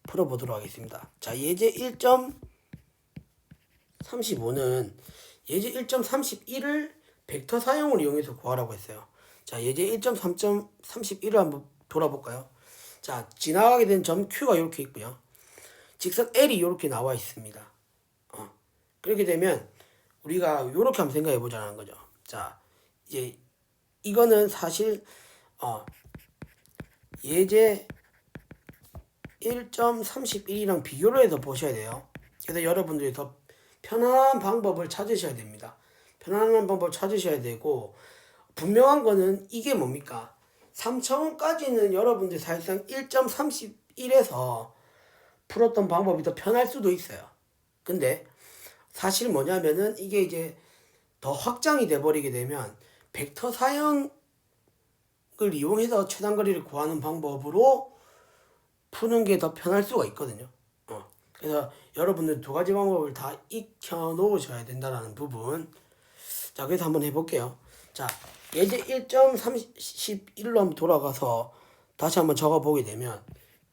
풀어보도록 하겠습니다. 자, 예제 1.35는 예제 1.31을 벡터 사용을 이용해서 구하라고 했어요. 자, 예제 1.3.31을 한번 돌아볼까요? 자, 지나가게 된 점 Q가 이렇게 있고요. 직선 L이 이렇게 나와 있습니다. 그렇게 되면 우리가 이렇게 한번 생각해 보자는 거죠. 자, 이제 이거는 사실 예제 1.31이랑 비교를 해서 보셔야 돼요. 그래서 여러분들이 더 편안한 방법을 찾으셔야 됩니다. 편안한 방법을 찾으셔야 되고, 분명한 거는 이게 뭡니까? 3차원까지는 여러분들 사실상 1.31에서 풀었던 방법이 더 편할 수도 있어요. 근데 사실 뭐냐면은 이게 이제 더 확장이 돼버리게 되면 벡터 사형을 이용해서 최단거리를 구하는 방법으로 푸는 게 더 편할 수가 있거든요. 그래서 여러분들 두 가지 방법을 다 익혀 놓으셔야 된다는 부분. 자, 그래서 한번 해볼게요. 자, 예제 1.31로 한번 돌아가서 다시 한번 적어보게 되면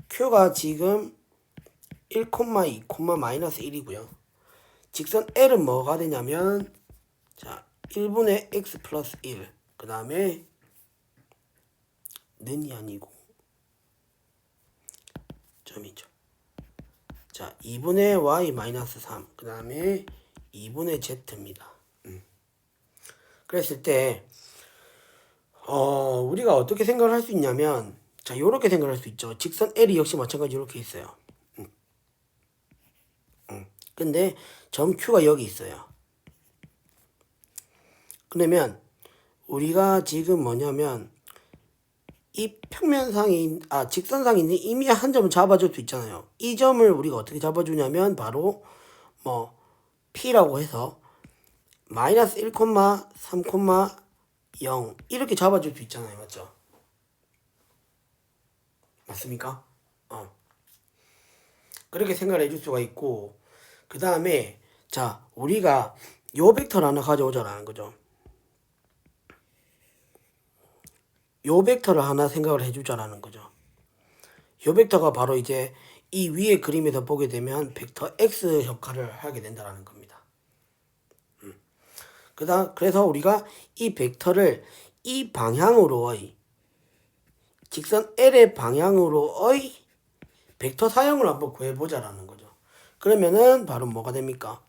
Q가 지금 1, 2, 마이너스 1이고요. 직선 L은 뭐가 되냐면, 자, 1분의 x 플러스 1, 그 다음에 는이 아니고 점이죠. 자, 2분의 y 마이너스 3, 그 다음에 2분의 z입니다. 그랬을 때 우리가 어떻게 생각을 할 수 있냐면, 자, 요렇게 생각을 할 수 있죠. 직선 L이 역시 마찬가지 이렇게 있어요. 근데 점 Q가 여기 있어요. 그러면 우리가 지금 뭐냐면 이 평면상인 직선상에 있는 이미 한 점을 잡아줄 수 있잖아요. 이 점을 우리가 어떻게 잡아주냐면 바로 뭐 P라고 해서 마이너스 1, 3, 0 이렇게 잡아줄 수 있잖아요. 맞죠? 맞습니까? 그렇게 생각을 해줄 수가 있고, 그 다음에 자, 우리가 요 벡터를 하나 가져오자라는 거죠. 요 벡터를 하나 생각을 해주자라는 거죠. 요 벡터가 바로 이제 이 위에 그림에서 보게 되면 벡터 X 역할을 하게 된다는 겁니다. 그래서 우리가 이 벡터를 이 방향으로의 직선 L의 방향으로의 벡터 사형을 한번 구해보자라는 거죠. 그러면은 바로 뭐가 됩니까?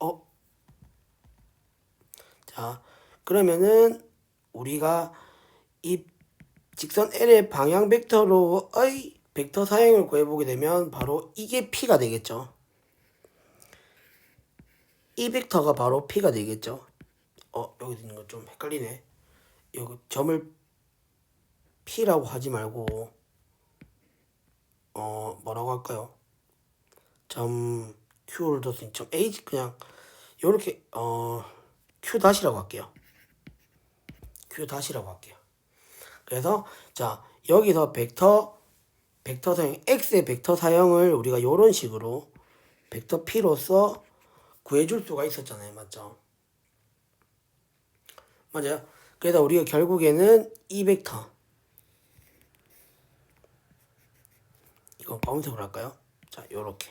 자, 그러면은 우리가 이 직선 L의 방향 벡터로의 벡터 사형을 구해보게 되면 바로 이게 P가 되겠죠. 이 벡터가 바로 P가 되겠죠. 여기 있는 거 좀 헷갈리네. 여기 점을 P라고 하지 말고 뭐라고 할까요? 점 Q를 뒀으니 점 H 그냥 요렇게 Q 다시라고 할게요. Q 다시라고 할게요. 그래서 자, 여기서 벡터 사형 X의 벡터 사형을 우리가 요런 식으로 벡터 P로서 구해줄 수가 있었잖아요. 맞죠? 맞아요. 그래서 우리가 결국에는 이 벡터, 이거 검색을 할까요? 자, 요렇게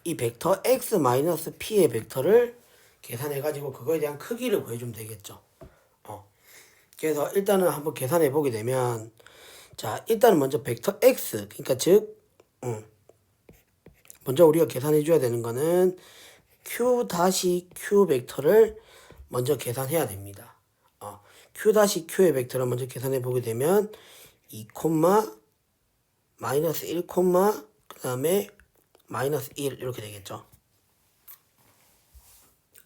이 벡터 x-p의 벡터를 계산해가지고 그거에 대한 크기를 구해주면 되겠죠. 그래서 일단은 한번 계산해 보게 되면, 자, 일단은 먼저 벡터 x, 그러니까 즉 먼저 우리가 계산해 줘야 되는 거는 q 벡터를 먼저 계산해야 됩니다. q q의 벡터를 먼저 계산해 보게 되면 2, 마이너스 1, 그 다음에 마이너스 1 이렇게 되겠죠.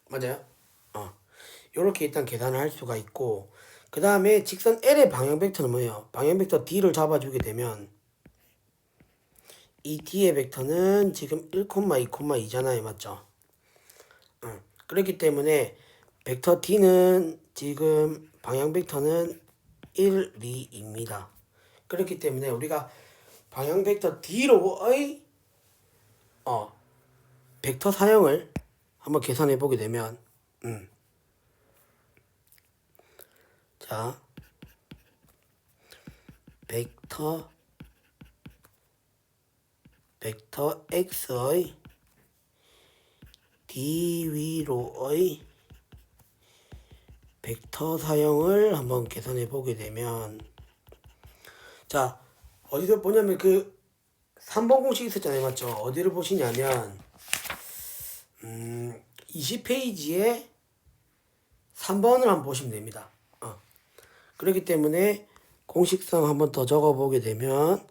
맞아요? 이렇게 일단 계산을 할 수가 있고, 그 다음에 직선 L의 방향 벡터는 뭐예요? 방향 벡터 D를 잡아주게 되면 이 D의 벡터는 지금 1, 2, 2잖아요. 맞죠? 그렇기 때문에 벡터 D는 지금 방향 벡터는 1, 2입니다. 그렇기 때문에 우리가 방향 벡터 D로의 벡터 사형을 한번 계산해 보게 되면 자, 벡터 x의 d 위로의 벡터 사형을 한번 계산해 보게 되면, 자, 어디서 보냐면 그 3번 공식 있었잖아요. 맞죠? 어디를 보시냐면 20페이지에 3번을 한번 보시면 됩니다. 그렇기 때문에 공식성 한번 더 적어보게 되면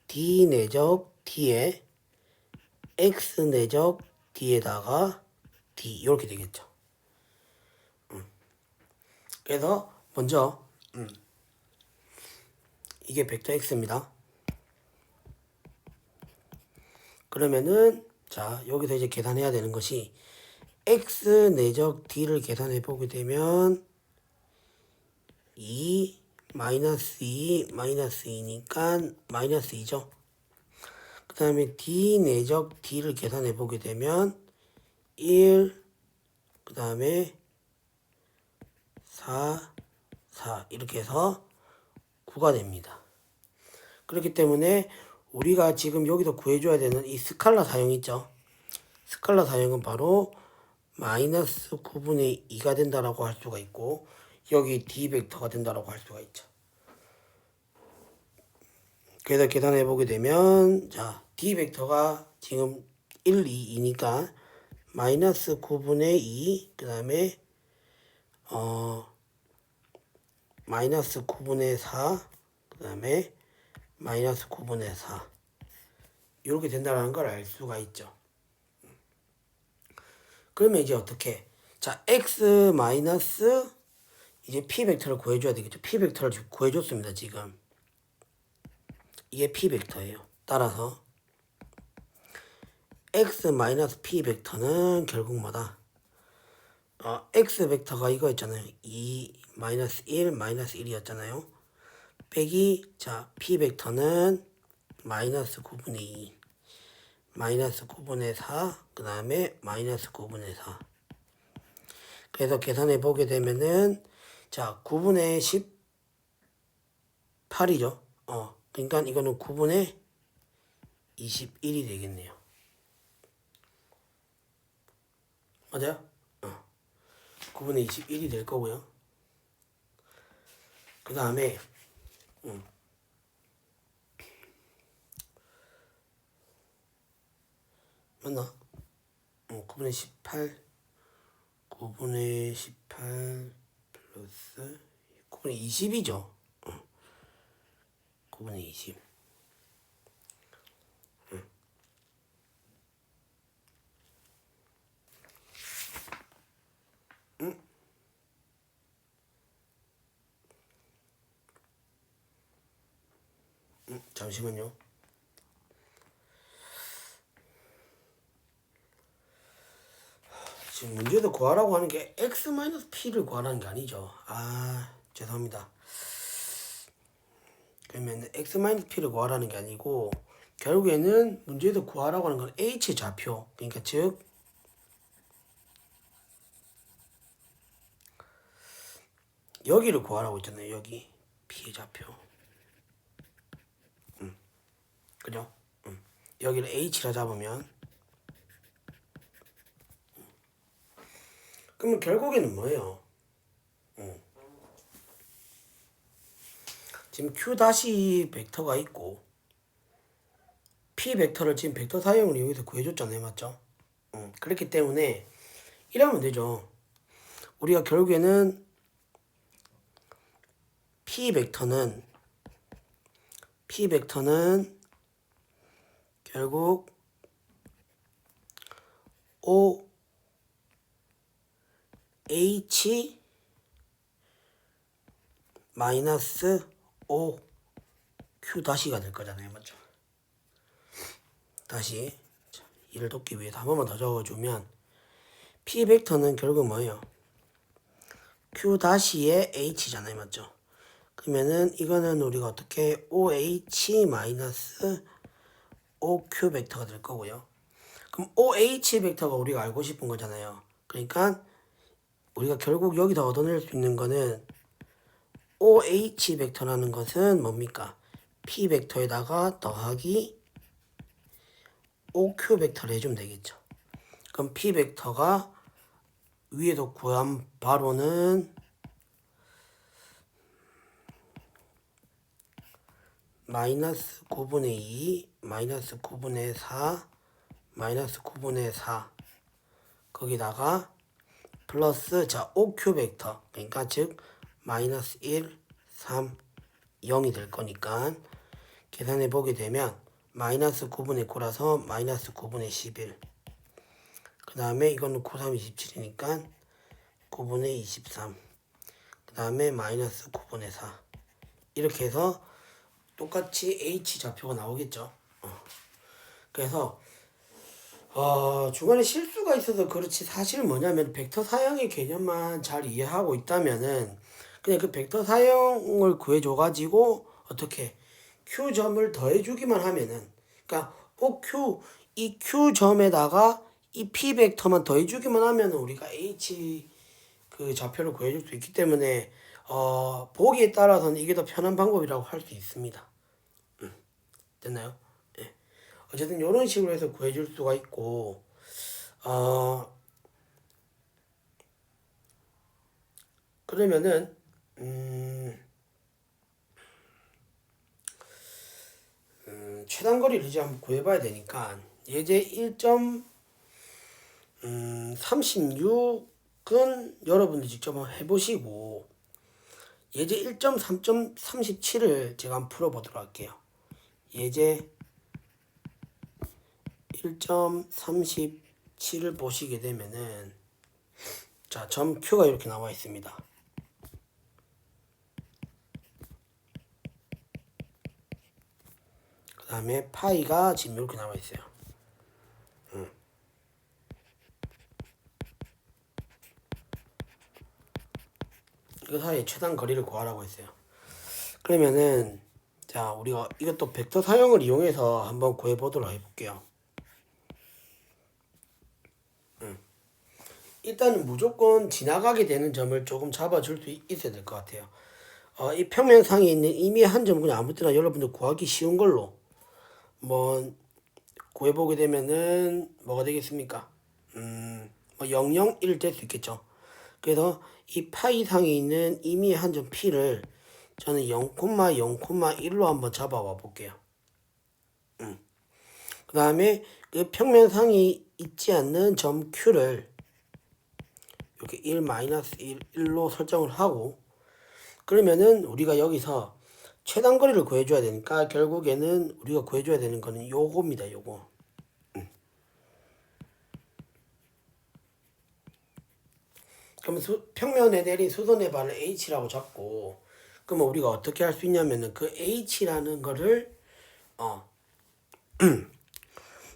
D 내적 D에 X 내적 D에다가 D 이렇게 되겠죠. 그래서 먼저 이게 벡터 X입니다. 그러면은 자 여기서 이제 계산해야 되는 것이 X 내적 D를 계산해 보게 되면 2 마이너스 2 마이너스 2니까 마이너스 2죠. 그 다음에 D 내적 D를 계산해 보게 되면 1 그 다음에 4 이렇게 해서 9가 됩니다. 그렇기 때문에 우리가 지금 여기서 구해줘야 되는 이 스칼라 사용 있죠. 스칼라 사용은 바로 마이너스 9분의 2가 된다라고 할 수가 있고 여기 D 벡터가 된다라고 할 수가 있죠. 그래서 계산해 보게 되면 자 D 벡터가 지금 1, 2니까 마이너스 9분의 2 그 다음에 마이너스 9분의 4 그 다음에 마이너스 9분의 4 이렇게 된다는 걸 알 수가 있죠. 그러면 이제 어떻게 자 x 마이너스 이제 p 벡터를 구해줘야 되겠죠. p 벡터를 구해줬습니다. 지금 이게 p 벡터예요. 따라서 x 마이너스 p 벡터는 결국 뭐다? x 벡터가 이거 있잖아요. 2 마이너스 1 마이너스 1이었잖아요. 빼기 자 p 벡터는 마이너스 9분의 2 마이너스 9분의 4 그 다음에 마이너스 9분의 4 그래서 계산해 보게 되면은 자 9분의 18이죠. 그러니까 이거는 9분의 21이 되겠네요. 맞아요? 9분의 21이 될 거고요. 그 다음에 맞나? 9분의 18 9분의 18 플러스 9분의 20이죠. 9분의 20 잠시만요. 지금 문제도 구하라고 하는 게 x-p를 구하라는 게 아니죠. 죄송합니다. 그러면 x-p를 구하라는 게 아니고 결국에는 문제도 구하라고 하는 건 h 좌표. 그러니까 즉 여기를 구하라고 했잖아요. 여기 p의 좌표. 그죠? 여기를 h라 잡으면 그러면 결국에는 뭐예요? 지금 q 다시 벡터가 있고 p 벡터를 지금 벡터 사용을 여기서 구해줬잖아요. 맞죠? 그렇기 때문에 이러면 되죠. 우리가 결국에는 p 벡터는 결국 o h 마이너스 o q 다시가 될 거잖아요. 맞죠? 다시 이를 돕기 위해서 한 번만 더 적어주면 p 벡터는 결국 뭐예요? q 다시의 h잖아요. 맞죠? 그러면은 이거는 우리가 어떻게 OH 마이너스 OQ 벡터가 될 거고요. 그럼 OH 벡터가 우리가 알고 싶은 거잖아요. 그러니까 우리가 결국 여기서 얻어낼 수 있는 거는 OH 벡터라는 것은 뭡니까? P 벡터에다가 더하기 OQ 벡터를 해주면 되겠죠. 그럼 P 벡터가 위에서 구한 바로는 마이너스 9분의 2 마이너스 9분의 4 마이너스 9분의 4 거기다가 플러스 자 OQ 벡터 그러니까 즉 마이너스 1, 3, 0이 될 거니까 계산해 보게 되면 마이너스 9분의 9라서 마이너스 9분의 11 그 다음에 이거는 9, 3, 27이니까 9분의 23 그 다음에 마이너스 9분의 4 이렇게 해서 똑같이 H 좌표가 나오겠죠. 그래서 중간에 실수가 있어서 그렇지 사실 뭐냐면 벡터 사형의 개념만 잘 이해하고 있다면은 그냥 그 벡터 사형을 구해줘 가지고 어떻게 Q점을 더해주기만 하면은 그러니까 OQ 이 Q점에다가 이 P 벡터만 더해주기만 하면 우리가 H 그 좌표를 구해줄 수 있기 때문에 보기에 따라서는 이게 더 편한 방법이라고 할 수 있습니다. 됐나요? 예. 어쨌든 이런 식으로 해서 구해줄 수가 있고 그러면은 최단거리를 이제 한번 구해봐야 되니까 예제 1.36은 여러분들 직접 한번 해보시고 예제 1.3.37을 제가 한번 풀어보도록 할게요. 예제 1.37을 보시게 되면은 자, 점 Q가 이렇게 나와 있습니다. 그 다음에 파이가 지금 이렇게 나와 있어요. 이거 사이에 최단 거리를 구하라고 했어요. 그러면은 자, 우리가 이것도 벡터 사용을 이용해서 한번 구해보도록 해볼게요. 일단은 무조건 지나가게 되는 점을 조금 잡아줄 수 있어야 될 것 같아요. 이 평면상에 있는 이미 한 점 그냥 아무 때나 여러분들 구하기 쉬운 걸로 뭐 구해보게 되면은 뭐가 되겠습니까? 뭐 0, 0, 1 될 수 있겠죠. 그래서 이 파이상에 있는 이미 한 점 P를 저는 0, 0,1로 한번 잡아와 볼게요. 그 다음에 그 평면상이 있지 않는 점 Q를 이렇게 1, 1로 설정을 하고 그러면은 우리가 여기서 최단거리를 구해줘야 되니까 결국에는 우리가 구해줘야 되는 거는 요겁니다. 요거. 그러면 평면에 내린 수선의 발을 H라고 잡고 그러면 우리가 어떻게 할 수 있냐면은 그 H라는 거를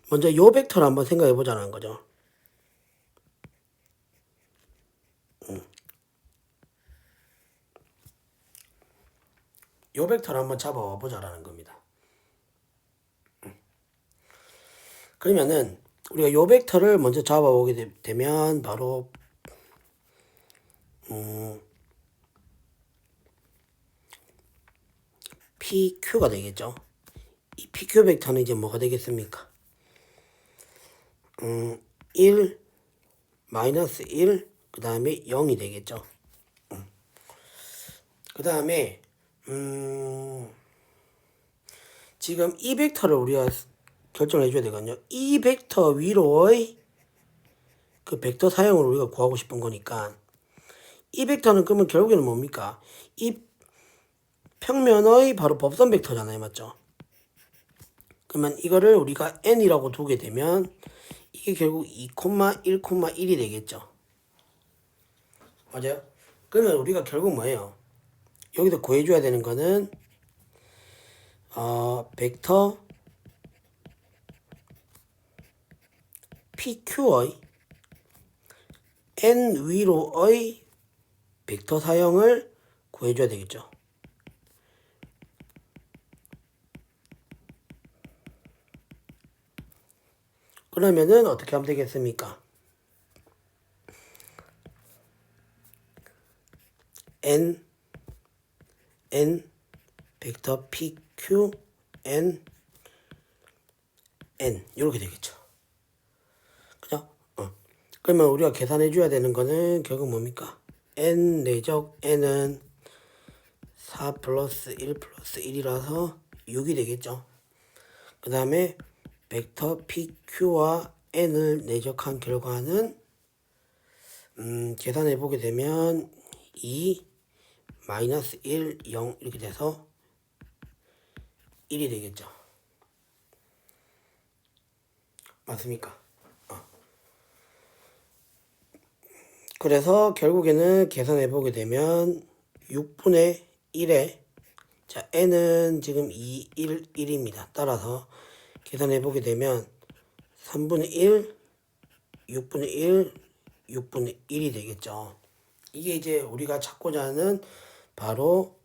먼저 요 벡터를 한번 생각해 보자는 거죠. 요 벡터를 한번 잡아와 보자라는 겁니다. 그러면은 우리가 요 벡터를 먼저 잡아오게 되면 바로 PQ가 되겠죠. 이 PQ 벡터는 이제 뭐가 되겠습니까? 1, 마이너스 1, 그 다음에 0이 되겠죠. 그 다음에 지금 이 벡터를 우리가 결정을 해줘야 되거든요. 이 벡터 위로의 그 벡터 사용을 우리가 구하고 싶은 거니까 이 벡터는 그러면 결국에는 뭡니까? 이 평면의 바로 법선 벡터잖아요. 맞죠? 그러면 이거를 우리가 n이라고 두게 되면 이게 결국 2, 1,1이 되겠죠. 맞아요? 그러면 우리가 결국 뭐예요? 여기서 구해줘야 되는 거는 벡터 PQ의 n 위로의 벡터 사형을 구해줘야 되겠죠. 그러면은 어떻게 하면 되겠습니까? n 벡터 PQ n 이렇게 되겠죠. 그죠? 그러면 우리가 계산해 줘야 되는 거는 결국 뭡니까? n 내적 n은 4 플러스 1 플러스 1이라서 6이 되겠죠. 그 다음에 벡터 PQ와 n을 내적한 결과는 계산해 보게 되면 2 마이너스 1 0 이렇게 돼서 1이 되겠죠. 맞습니까? 그래서 결국에는 계산해 보게 되면 6분의 1에 자 n은 지금 2, 1, 1입니다. 따라서 계산해 보게 되면 3분의 1, 6분의 1, 6분의 1이 되겠죠. 이게 이제 우리가 찾고자 하는 바로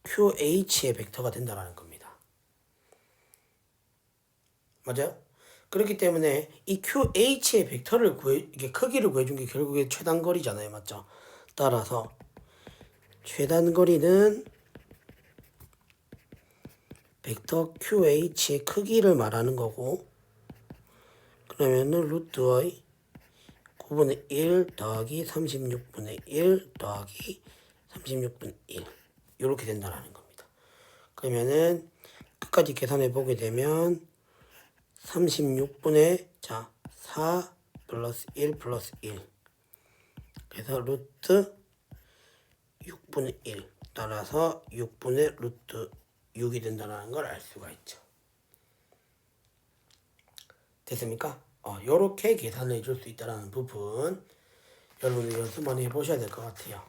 QH의 벡터가 된다는 겁니다. 맞아요? 그렇기 때문에 이 QH의 벡터를 이게 크기를 구해준 게 결국에 최단거리잖아요. 맞죠? 따라서 최단거리는 벡터 QH의 크기를 말하는 거고, 그러면은 루트의 9분의 1 더하기 36분의 1 더하기 36분의 1 이렇게 된다는 겁니다. 그러면은 끝까지 계산해 보게 되면 36분의 자 4 플러스 1 플러스 1 그래서 루트 6분의 1 따라서 6분의 루트 6이 된다는 걸 알 수가 있죠. 됐습니까? 요렇게 계산을 해줄 수 있다는 부분 여러분들 연습 많이 해보셔야 될 것 같아요.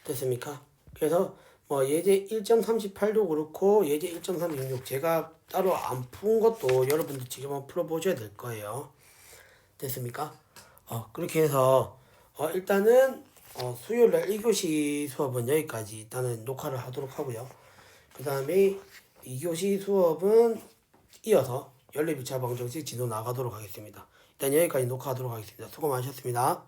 됐습니까? 그래서 뭐 예제 1.38도 그렇고 예제 1.36 제가 따로 안 푼 것도 여러분들 지금 한번 풀어보셔야 될 거예요. 됐습니까? 그렇게 해서 일단은 수요일날 1교시 수업은 여기까지 일단은 녹화를 하도록 하고요. 그 다음에 2교시 수업은 이어서 연립 2차 방정식 진도 나가도록 하겠습니다. 일단 여기까지 녹화하도록 하겠습니다. 수고 많으셨습니다.